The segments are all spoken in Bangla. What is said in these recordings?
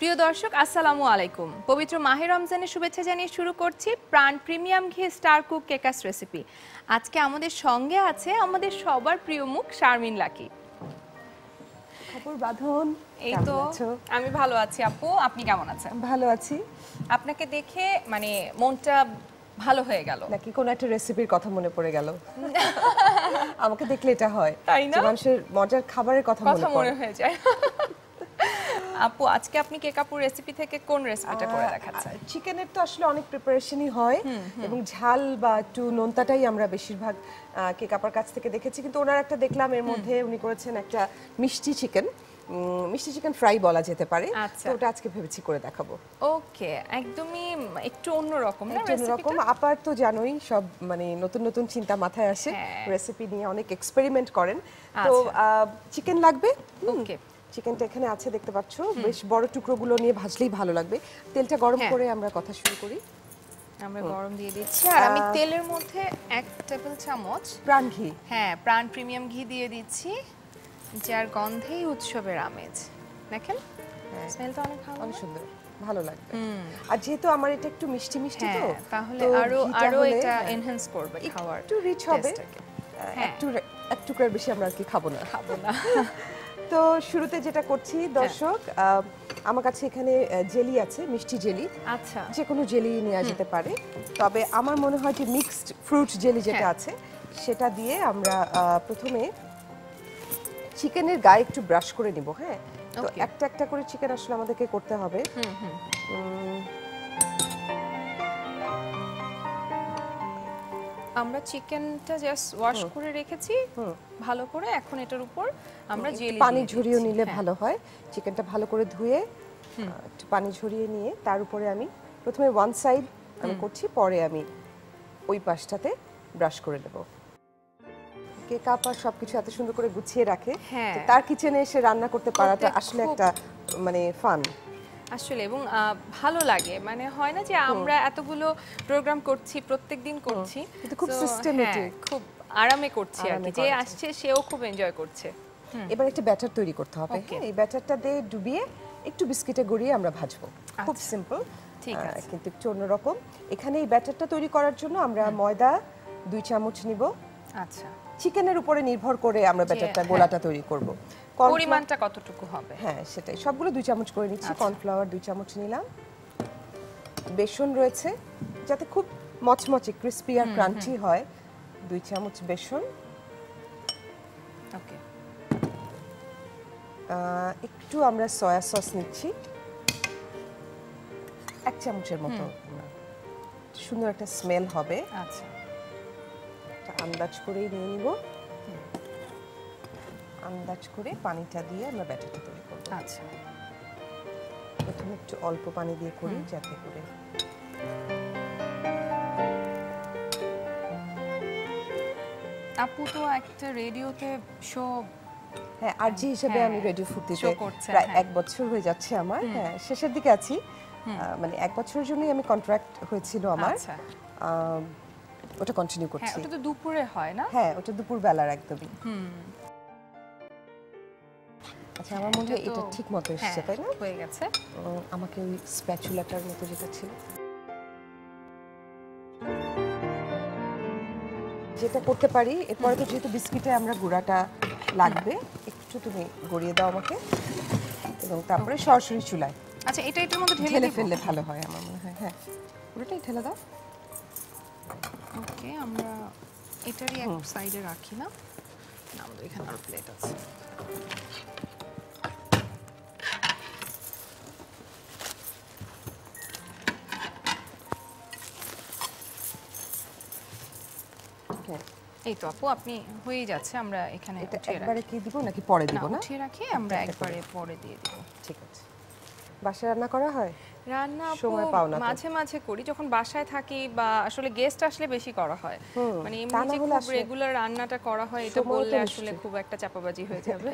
প্রিয় দর্শক আসসালামু আলাইকুম। পবিত্র মাহে রমজানের শুভেচ্ছা জানিয়ে শুরু করছি প্রাণ প্রিমিয়াম ঘি স্টার কুক কেকাস রেসিপি। আজকে আমাদের সঙ্গে আছে আমাদের সবার প্রিয় মুখ শারমিন লাকি। খবর বাঁধন, এই তো আমি ভালো আছি আপু, আপনি কেমন আছেন? ভালো আছি। আপনাকে দেখে মানে মনটা ভালো হয়ে গেল। নাকি কোন একটা রেসিপির কথা মনে পড়ে গেল? আমাকে দেখলে এটা হয়, তাই না? মানুষের মজার খাবারের কথা মনে হয়ে যায়। আপু আজকে আপনি কেক আপুর রেসিপি থেকে কোন রেসিপিটা করে দেখাচ্ছেন? চিকেনের তো আসলে অনেক প্রিপারেশনই হয় এবং ঝাল বা একটু নোনতাটাই আমরা বেশিরভাগ কেক আপার কাছ থেকে দেখেছি, কিন্তু ওনার একটা দেখলাম এর মধ্যে উনি করেছেন একটা মিষ্টি চিকেন ফ্রাই বলা যেতে পারে। তো ওটা আজকে ভেবেছি করে দেখাবো। ওকে, একদমই একটু অন্যরকম না অন্যরকম। আপার তো জানোই সব মানে নতুন নতুন চিন্তা মাথায় আসে, রেসিপি নিয়ে অনেক এক্সপেরিমেন্ট করেন। তো চিকেন লাগবে। ওকে, চিকেনটা এখানে আছে দেখতে পাচ্ছ, বেশ বড় টুকরোগুলো নিয়ে ভাজলেই ভালো লাগবে। তেলটা গরম করে আমরা কথা শুরু করি। আমরা গরম দিয়ে দিচ্ছি আর আমি তেলের মধ্যে 1 টেবিল চামচ প্রাণ ঘি, প্রাণ প্রিমিয়াম ঘি দিয়ে দিচ্ছি, যার গন্ধেই উৎসবের আমেজ। দেখেন স্মেলটা অনেক সুন্দর, ভালো লাগবে। আর যেহেতু আমার এটা একটু মিষ্টি মিষ্টি তো তাহলে আরো এটা এনহ্যান্স করবে খাওয়ার, একটু রিচ হবে। এক টুকরার বেশি আমরা আর কি খাবো না। তো শুরুতে যেটা করছি দর্শক, আমার কাছে এখানে জেলি আছে, মিষ্টি জেলি। আচ্ছা, যে কোনো জেলি নেওয়া যেতে পারে, তবে আমার মনে হয় যে মিক্সড ফ্রুট জেলি যেটা আছে সেটা দিয়ে আমরা প্রথমে চিকেনের গায়ে একটু ব্রাশ করে নিব। হ্যাঁ, তো একটা একটা করে চিকেন আসলে আমাদেরকে করতে হবে। আমরা চিকেনটা জাস্ট ওয়াশ করে রেখেছি ভালো করে, এখন এটার উপর আমরা জেলি পানি ঝরিয়ে নিলে ভালো হয়। চিকেনটা ভালো করে ধুয়ে একটু পানি ঝরিয়ে নিয়ে তার উপরে আমি প্রথমে ওয়ান সাইড আমি করছি, পরে আমি ওই পাশটাতে ব্রাশ করে দেব। কেক আপা সবকিছু এত সুন্দর করে গুছিয়ে রাখে, তার কিচেনে এসে রান্না করতে পারাটা আসলে একটা মানে ফান আসলে, এবং ভালো লাগে। মানে হয় না যে আমরা এতগুলো প্রোগ্রাম করছি, প্রত্যেকদিন করছি, কিন্তু খুব সিস্টেমেটিক, খুব আরামে করছি আর কি, যে আসছে সেও খুব এনজয় করছে। এবার একটা ব্যাটার তৈরি করতে হবে। এই ব্যাটারটা দিয়ে ডুবিয়ে একটু বিস্কিটে গড়িয়ে আমরা ভাজবো। খুব সিম্পল, ঠিক আছে, কিন্তু একটু অন্যরকম। এখানে এই ব্যাটারটা তৈরি করার জন্য আমরা ময়দা 2 চামচ নিব। আচ্ছা, চিকেনের উপরে নির্ভর করে আমরা ব্যাটারটা গোলাটা তৈরি করব। পরিমাণটা কতটুকু হবে? হ্যাঁ, সেটাই, সবগুলো 2 চামচ করে নিচ্ছি। কর্নফ্লাওয়ার 2 চামচ নিলাম। বেসন রয়েছে, যাতে খুব মচমচে ক্রিসপি আর ক্রাঞ্চি হয়, 2 চামচ বেসন। ওকে, একটু আমরা সয়া সস নিচ্ছি 1 চামচের মতো, সুন্দর একটা স্মেল হবে। আচ্ছা, আন্দাজ করেই নিয়ে নিব। আন্দাজ করে পানিটা দিয়ে আমরা ব্যাটারটা তৈরি করব। আচ্ছা, প্রথমে একটু অল্প পানি দিয়ে করি, যাতে করে আপু তো একটা রেডিওতে শো, হ্যাঁ আরজি হিসেবে আমি রেডিও ফুটিতে প্রায় 1 বছর হয়ে যাচ্ছে আমার। হ্যাঁ, শেষের দিকে আছি, মানে 1 বছরের জন্যই আমি কন্ট্রাক্ট হয়েছিল আমার। ওটা কন্টিনিউ করছি। ওটা তো দুপুরে হয় না? হ্যাঁ, ওটা দুপুর বেলার একদমই। আচ্ছা, আমার মনে হয় এটা ঠিক মতো এসেছে, তাই না? হয়ে গেছে। আমাকে ওই স্প্যাচুলাটার মতো যেটা ছিল যেটা করতে পারি। এরপরে তো যেহেতু বিস্কিটে আমরা গুঁড়াটা লাগবে, একটু তুমি গড়িয়ে দাও আমাকে, এবং তারপরে সরাসরি চুলায়। আচ্ছা, এটা এটার মধ্যে ঢেলে ফেললে ভালো হয় আমার মনে হয়। হ্যাঁ, পুরোটাই ঢেলে দাও। ওকে, আমরা এটারই এক সাইডে রাখি না, আমাদের এখানে আরো প্লেট আছে। এই তো আপু, আপনি হয়ে যাচ্ছে। আমরা এখানে এটা একবারে কি দিব নাকি পরে দিব? না, উঠিয়ে রাখি, আমরা একবারে পরে দিয়ে দিব। ঠিক আছে। বাসায় রান্না করা হয়? রান্না সময় পাও না? মাঝে মাঝে করি, যখন বাসায় থাকি বা আসলে গেস্ট আসলে বেশি করা হয়। মানে এমনি যে খুব রেগুলার রান্নাটা করা হয়, এটা বললে আসলে খুব একটা চাপাবাজি হয়ে যাবে।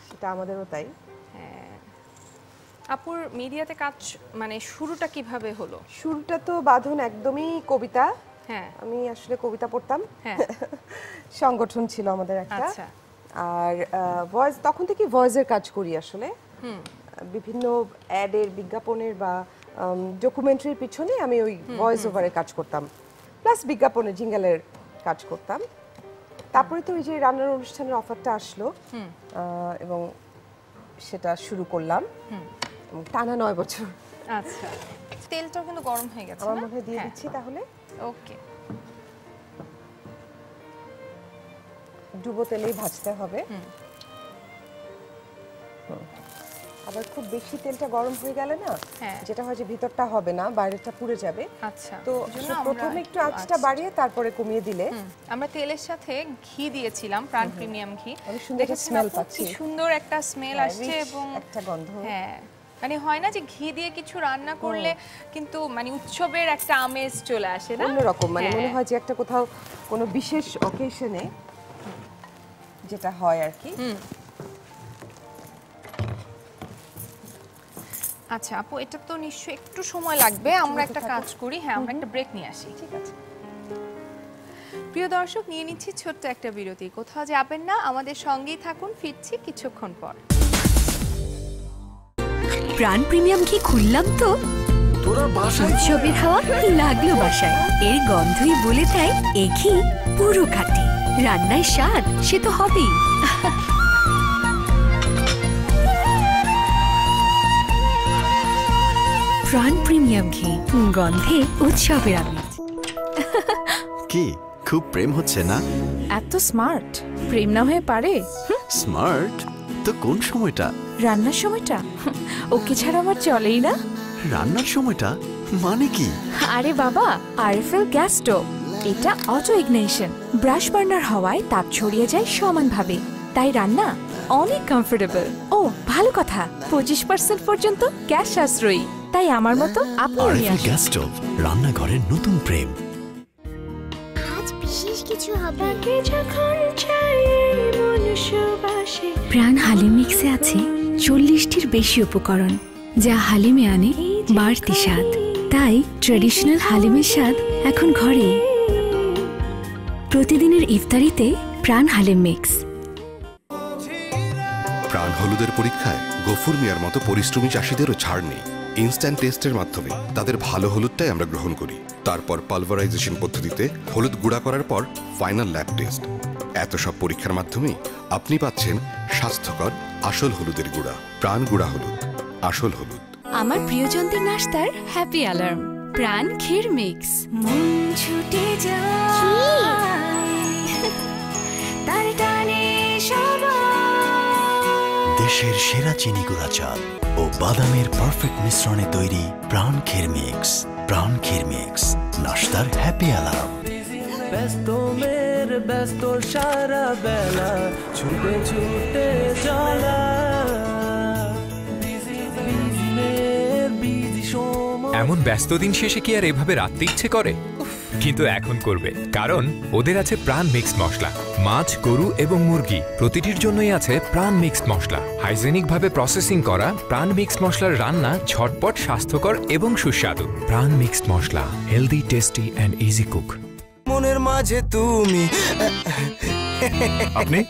সেটা আমাদেরও তাই। হ্যাঁ, আপুর মিডিয়াতে কাজ মানে শুরুটা কিভাবে হলো? শুরুটা তো বাঁধন একদমই কবিতা। হ্যাঁ, আমি আসলে কবিতা পড়তাম। হ্যাঁ, সংগঠন ছিল আমাদের একটা। আর ভয়েস, তখন থেকে ভয়েসের কাজ করি আসলে। বিভিন্ন অ্যাডের, বিজ্ঞাপনের বা ডকুমেন্টারির পিছনে আমি ওই ভয়েস ওভারে কাজ করতাম, প্লাস বিজ্ঞাপনের জিঙ্গেলের কাজ করতাম। তারপরে তো ওই যে রান্নার অনুষ্ঠানের অফারটা আসলো এবং সেটা শুরু করলাম টানা 9 বছর। আচ্ছা, তেলটাও কিন্তু গরম হয়ে গেছে। আমার মনে হয় দিয়ে দিচ্ছি তাহলে। ওকে, ডুবো তেলেই ভাজতে হবে। আবার খুব বেশি তেলটা গরম হয়ে গেলে না, যেটা হয় যে ভিতরটা হবে না, বাইরেটা পুড়ে যাবে। আচ্ছা, তো প্রথমে একটু আঁচটা বাড়িয়ে তারপরে কমিয়ে দিলে। আমরা তেলের সাথে ঘি দিয়েছিলাম, প্রাণ প্রিমিয়াম ঘি। সুন্দর স্মেল পাচ্ছি, কি সুন্দর একটা স্মেল আসছে এবং একটা গন্ধ। হ্যাঁ, মানে হয় না যে ঘি দিয়ে কিছু রান্না করলে কিন্তু মানে উৎসবের একটা আমেজ চলে আসে না, অন্যরকম, মানে মনে হয় যে একটা কোথাও কোনো বিশেষ অকেশনে যেটা হয় আর কি। আচ্ছা আপু, এটা তো নিশ্চয়ই একটু সময় লাগবে, আমরা একটা কাজ করি, হ্যাঁ আমরা একটা ব্রেক নিয়ে আসি। ঠিক আছে প্রিয় দর্শক, নিয়ে নিচ্ছি ছোট্ট একটা বিরতি, কোথাও যাবেন না, আমাদের সঙ্গেই থাকুন, ফিরছি কিছুক্ষণ পর। প্রাণ প্রিমিয়াম ঘি খুললাম তো, উৎসবের হাওয়া লাগলো বাসায়, এর গন্ধই বলে দেয় এই ঘি পুরো খাঁটি। রান্নায় স্বাদ সে তো হবেই। প্রাণ প্রিমিয়াম ঘি, গন্ধে উৎসবের আমেজ। কি খুব প্রেম হচ্ছে না? এত স্মার্ট, প্রেম না হয়ে পারে? স্মার্ট তো কোন সময়টা? রান্নার সময়টা, ওকে ছাড়া আমার চলেই না। রান্নার সময়টা মানে কি? আরে বাবা, আরএফএল গ্যাস স্টোভ, এটা অটো ইগনিশন, ব্রাশ বার্নার হওয়ায় তাপ ছড়িয়ে যায় সমানভাবে, তাই রান্না অনেক কমফোর্টেবল। ও ভালো কথা, 25% পর্যন্ত গ্যাস সাশ্রয়ী, তাই আমার মতো আপনিও নিয়ে আরএফএল আসুন। গ্যাস স্টোভ, রান্নাঘরের নতুন প্রেম। আজ বিশেষ কিছু হবে। প্রাণ হালিম মিক্সে আছে 40টির বেশি উপকরণ, যা হালিমে আনে বাড়তি স্বাদ। তাই ট্র্যাডিশনাল হালিমের স্বাদ এখন ঘরে। প্রতিদিনের ইফতারিতে প্রাণ হালিম মিক্স। প্রাণ হলুদের পরীক্ষায় গফুর মিয়ার মতো পরিশ্রমী চাষিদেরও ছাড় নেই। ইনস্ট্যান্ট টেস্টের মাধ্যমে তাদের ভালো হলুদটাই আমরা গ্রহণ করি, তারপর পালভারাইজেশন পদ্ধতিতে হলুদ গুঁড়া করার পর ফাইনাল ল্যাব টেস্ট। এত সব পরীক্ষার মাধ্যমেই আপনি পাচ্ছেন স্বাস্থ্যকর আসল হলুদের গুঁড়া। প্রাণ গুঁড়া হলুদ, আসল হলুদ। আমার প্রিয়জনদের নাস্তার হ্যাপি অ্যালার্ম, প্রাণ ক্ষীর মিক্স। মন ছুটে যায় তার টানে সবাই। দেশের সেরা চিনি গুঁড়া চাল ও বাদামের পারফেক্ট মিশ্রণে তৈরি প্রাণ ক্ষীর মিক্স। প্রাণ ক্ষীর মিক্স, নাস্তার হ্যাপি অ্যালার্ম। ব্যস্ত সারা বেলা ছুটে ছুটে চলা, এমন ব্যস্ত দিন শেষে কি আর এভাবে রাখতে ইচ্ছে করে? কিন্তু এখন করবে, কারণ ওদের আছে প্রাণ মিক্সড মশলা। মাছ, গরু এবং মুরগি প্রতিটির জন্যই আছে প্রাণ মিক্সড মশলা। হাইজেনিক ভাবে প্রসেসিং করা প্রাণ মিক্সড মশলার রান্না ঝটপট, স্বাস্থ্যকর এবং সুস্বাদু। প্রাণ mixed masala, healthy, tasty and easy cook. মনের মাঝে তুমি আপনি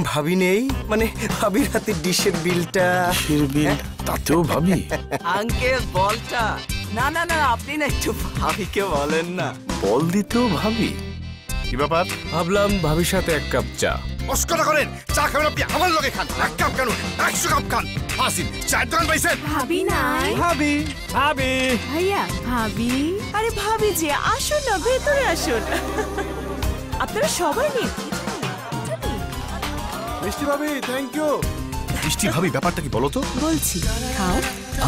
ভাবি নেই, মানে ভাবির হাতে ডিশের বিলটা। তাতেও ভাবি? আঙ্কেল বলটা। না না না, আপনি না একটু ভাবিকে বলেন না। বল দিতেও ভাবি? কি ব্যাপার? ভাবলাম ভাবির সাথে এক কাপ চা। অস্করা করেন, চা খাবেন আপনি আমার লগে খান, এক কাপ কেন 100 কাপ খান। হাসিন চায়ের দোকান পাইছেন? ভাবি নাই, ভাবি ভাবি ভাইয়া ভাবি, আরে ভাবি যে, আসুন না ভেতরে আসুন। আপনারা সবাই নিন। মিষ্টি ভাবি, থ্যাংক ইউ। মিষ্টি ভাবি, ব্যাপারটা কি বলো তো? বলছি, খাও।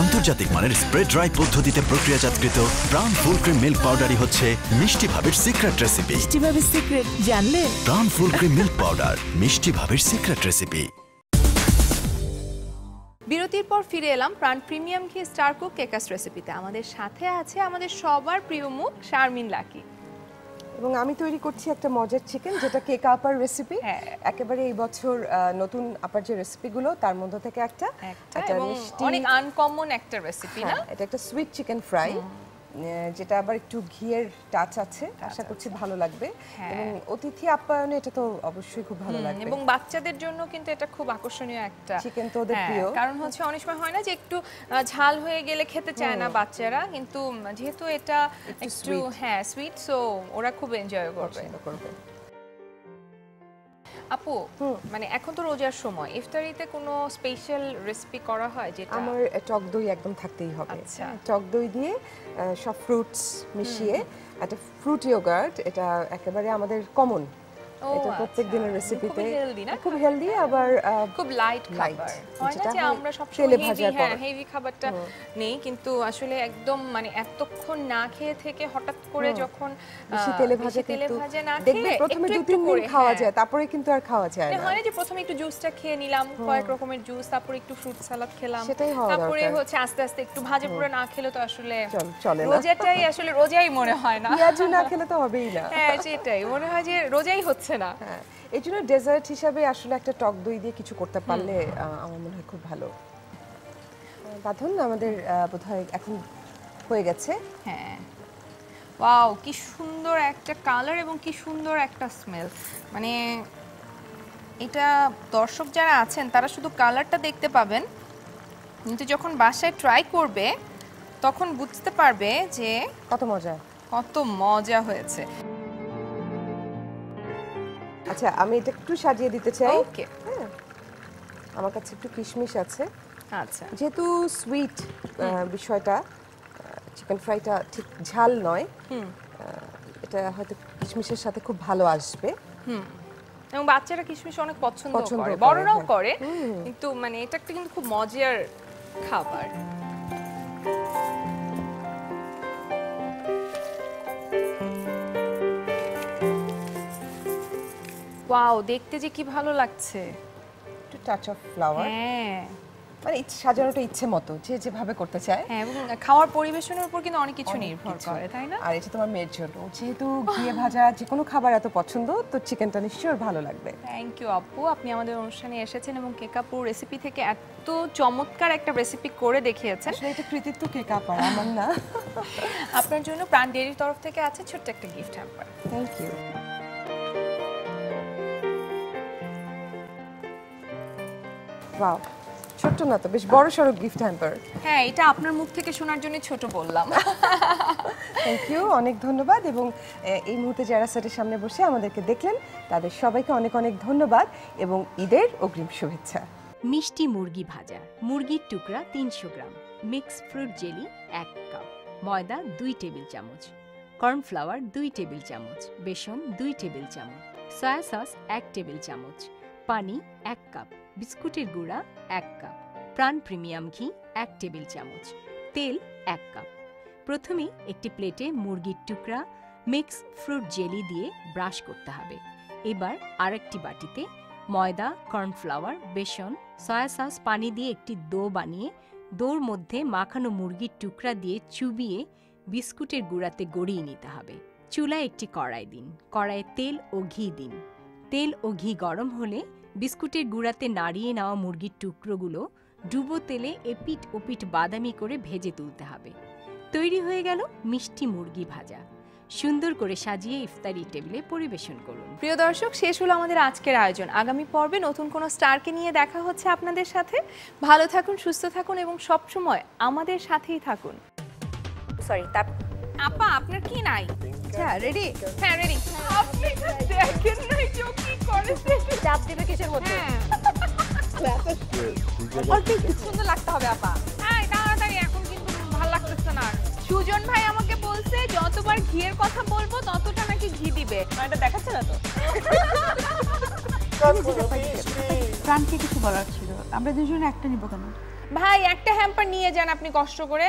আন্তর্জাতিক মানের স্প্রে ড্রাই পদ্ধতিতে প্রক্রিয়াজাতকৃত প্রাণ ফুল ক্রিম মিল্ক পাউডারই হচ্ছে মিষ্টি ভাবের সিক্রেট রেসিপি। মিষ্টি ভাবির সিক্রেট জানলে? প্রাণ ফুল ক্রিম মিল্ক পাউডার, মিষ্টি ভাবের সিক্রেট রেসিপি। বিরতির পর ফিরে এলাম প্রাণ প্রিমিয়াম ঘি স্টার কুক কেকাস রেসিপিতে। আমাদের সাথে আছে আমাদের সবার প্রিয় মুখ শারমিন লাকি, এবং আমি তৈরি করছি একটা মজার চিকেন, যেটা কেক আপার রেসিপি। একেবারে এই বছর নতুন আপার যে রেসিপিগুলো তার মধ্যে থেকে একটা এবং অনেক আনকমন একটা রেসিপি না? এটা একটা সুইট চিকেন ফ্রাই। যেটা আবার একটু ঘিয়ের টাচ আছে, আশা করছি ভালো লাগবে। এবং অতিথি আপ্যায়নে এটা তো অবশ্যই খুব ভালো লাগবে। এবং বাচ্চাদের জন্য কিন্তু এটা খুব আকর্ষণীয় একটা চিকেন তো ওদের প্রিয়, কারণ হচ্ছে অনেক সময় হয় না যে একটু ঝাল হয়ে গেলে খেতে চায় না বাচ্চারা, কিন্তু যেহেতু এটা একটু সুইট, সো ওরা খুব এনজয় করবে। আপু, মানে এখন তো রোজার সময়, ইফতারিতে কোনো স্পেশাল রেসিপি করা হয় যেটা? আমার টক দই একদম থাকতেই হবে। আচ্ছা, টক দই দিয়ে সব ফ্রুটস মিশিয়ে একটা ফ্রুট ইয়োগার্ট, এটা একেবারে আমাদের কমন, এটা প্রত্যেক দিনের রেসিপিতে খুব হেলদি, আবার খুব লাইট খাবার। হয় না যে আমরা সব তেলে ভাজা হেভি খাবারটা নেই, কিন্তু আসলে একদম মানে এতক্ষণ না খেয়ে থেকে হঠাৎ করে যখন বেশি তেলে ভাজা না দেখবে প্রথমে 2-3 দিন খাওয়া যায়, তারপরে কিন্তু আর খাওয়া যায় না। হয় না যে প্রথমে একটু জুসটা খেয়ে নিলাম, কয়েক রকমের জুস, তারপরে একটু ফ্রুট সালাদ খেলাম, তারপরে হচ্ছে আস্তে আস্তে একটু ভাজা পুরো না খেলে তো আসলে চলে না। রোজাটাই আসলে রোজাই মনে হয় না, পেঁয়াজ না খেলে তো হবেই না। হ্যাঁ, সেটাই মনে হয় যে রোজাই হচ্ছে না। হ্যাঁ, এই জন্য ডেজার্ট হিসাবে আসলে একটা টক দই দিয়ে কিছু করতে পারলে আমার মনে হয় খুব ভালো। বাঁধন আমাদের বোধহয় এখন হয়ে গেছে। হ্যাঁ, ওয়াও, কি সুন্দর একটা কালার এবং কি সুন্দর একটা স্মেল। মানে এটা দর্শক যারা আছেন তারা শুধু কালারটা দেখতে পাবেন, কিন্তু যখন বাসায় ট্রাই করবে তখন বুঝতে পারবে যে কত মজা হয়েছে। আচ্ছা, আমি এটা একটু সাজিয়ে দিতে চাই। ওকে, আমার কাছে একটু কিশমিশ আছে। আচ্ছা, যেহেতু সুইট বিষয়টা, চিকেন ফ্রাইটা ঠিক ঝাল নয়, এটা হয়তো কিশমিশের সাথে খুব ভালো আসবে। এবং বাচ্চারা কিশমিশ অনেক পছন্দ করে, বড়রাও করে, কিন্তু মানে এটা একটা কিন্তু খুব মজার খাবার। ওয়াও, দেখতে যে কি ভালো লাগছে। একটু টাচ অফ ফ্লাওয়ার, হ্যাঁ, মানে সাজানোটা ইচ্ছে মতো যে যেভাবে করতে চায়। হ্যাঁ, এবং খাওয়ার পরিবেশনের উপর কিন্তু অনেক কিছু নির্ভর করে, তাই না? আর এটা তোমার মেয়ের জন্য, যেহেতু ঘিয়ে ভাজা যে কোনো খাবার এত পছন্দ, তো চিকেনটা নিশ্চয়ই ভালো লাগবে। থ্যাংক ইউ আপু, আপনি আমাদের অনুষ্ঠানে এসেছেন এবং কেক আপুর রেসিপি থেকে এত চমৎকার একটা রেসিপি করে দেখিয়েছেন। আসলে এটা কৃতিত্ব কেক আপুর, আমার না। আপনার জন্য প্রাণ ডেইরির তরফ থেকে আছে ছোট্ট একটা gift hamper. Thank you. Wow, ছোট না তো, বেশ বড় সড়ো গিফট হ্যাম্পার। হ্যাঁ, এটা আপনার মুখ থেকে শোনার জন্য ছোট বললাম। থ্যাংক ইউ, অনেক ধন্যবাদ। এবং এই মুহূর্তে যারা সেটের সামনে বসে আমাদেরকে দেখলেন তাদের সবাইকে অনেক অনেক ধন্যবাদ এবং ঈদের অগ্রিম শুভেচ্ছা। মিষ্টি মুরগি ভাজা, মুরগির টুকরা 300 গ্রাম, মিক্স ফ্রুট জেলি 1 কাপ, ময়দা 2 টেবিল চামচ, কর্নফ্লাওয়ার 2 টেবিল চামচ, বেসন 2 টেবিল চামচ, সয়া সস 1 টেবিল চামচ, পানি 1 কাপ, বিস্কুটের গুঁড়া 1 কাপ, প্রাণ প্রিমিয়াম ঘি 1 টেবিল চামচ, তেল 1 কাপ। প্রথমে একটি প্লেটে মুরগির টুকরা মিক্স ফ্রুট জেলি দিয়ে ব্রাশ করতে হবে। এবার আরেকটি বাটিতে ময়দা, কর্নফ্লাওয়ার, বেসন, সয়া সস, পানি দিয়ে একটি ডো বানিয়ে ডোর মধ্যে মাখানো মুরগির টুকরা দিয়ে চুবিয়ে বিস্কুটের গুঁড়াতে গড়িয়ে নিতে হবে। চুলায় একটি কড়াই দিন, কড়াইয়ে তেল ও ঘি দিন। তেল ও ঘি গরম হলে বিস্কুটের গুঁড়াতে নাড়িয়ে নেওয়া মুরগির টুকরোগুলো ডুবো তেলে এপিট ওপিট বাদামি করে ভেজে তুলতে হবে। তৈরি হয়ে গেল মিষ্টি মুরগি ভাজা। সুন্দর করে সাজিয়ে ইফতারি টেবিলে পরিবেশন করুন। প্রিয় দর্শক, শেষ হলো আমাদের আজকের আয়োজন। আগামী পর্বে নতুন কোনো স্টারকে নিয়ে দেখা হচ্ছে আপনাদের সাথে। ভালো থাকুন, সুস্থ থাকুন এবং সবসময় আমাদের সাথেই থাকুন। সরি, আপা, আপনার কি নাই? আচ্ছা, রেডি? হ্যাঁ, রেডি। আপনি দেখেন নাই যে ও কি করেছে? চাপ দিবে কিসের মধ্যে? সুন্দর লাগতে হবে আপা। হ্যাঁ, তাড়াতাড়ি, এখন কিন্তু ভালো লাগতেছে না। সুজন ভাই আমাকে বলছে যতবার ঘিয়ের কথা বলবো ততটা নাকি ঘি দিবে। এটা দেখাচ্ছে না তো? প্রাণকে কিছু বলার ছিল, আমরা দুজনে একটা নিব কেন? ভাই, একটা হ্যাম্পার নিয়ে যান আপনি কষ্ট করে।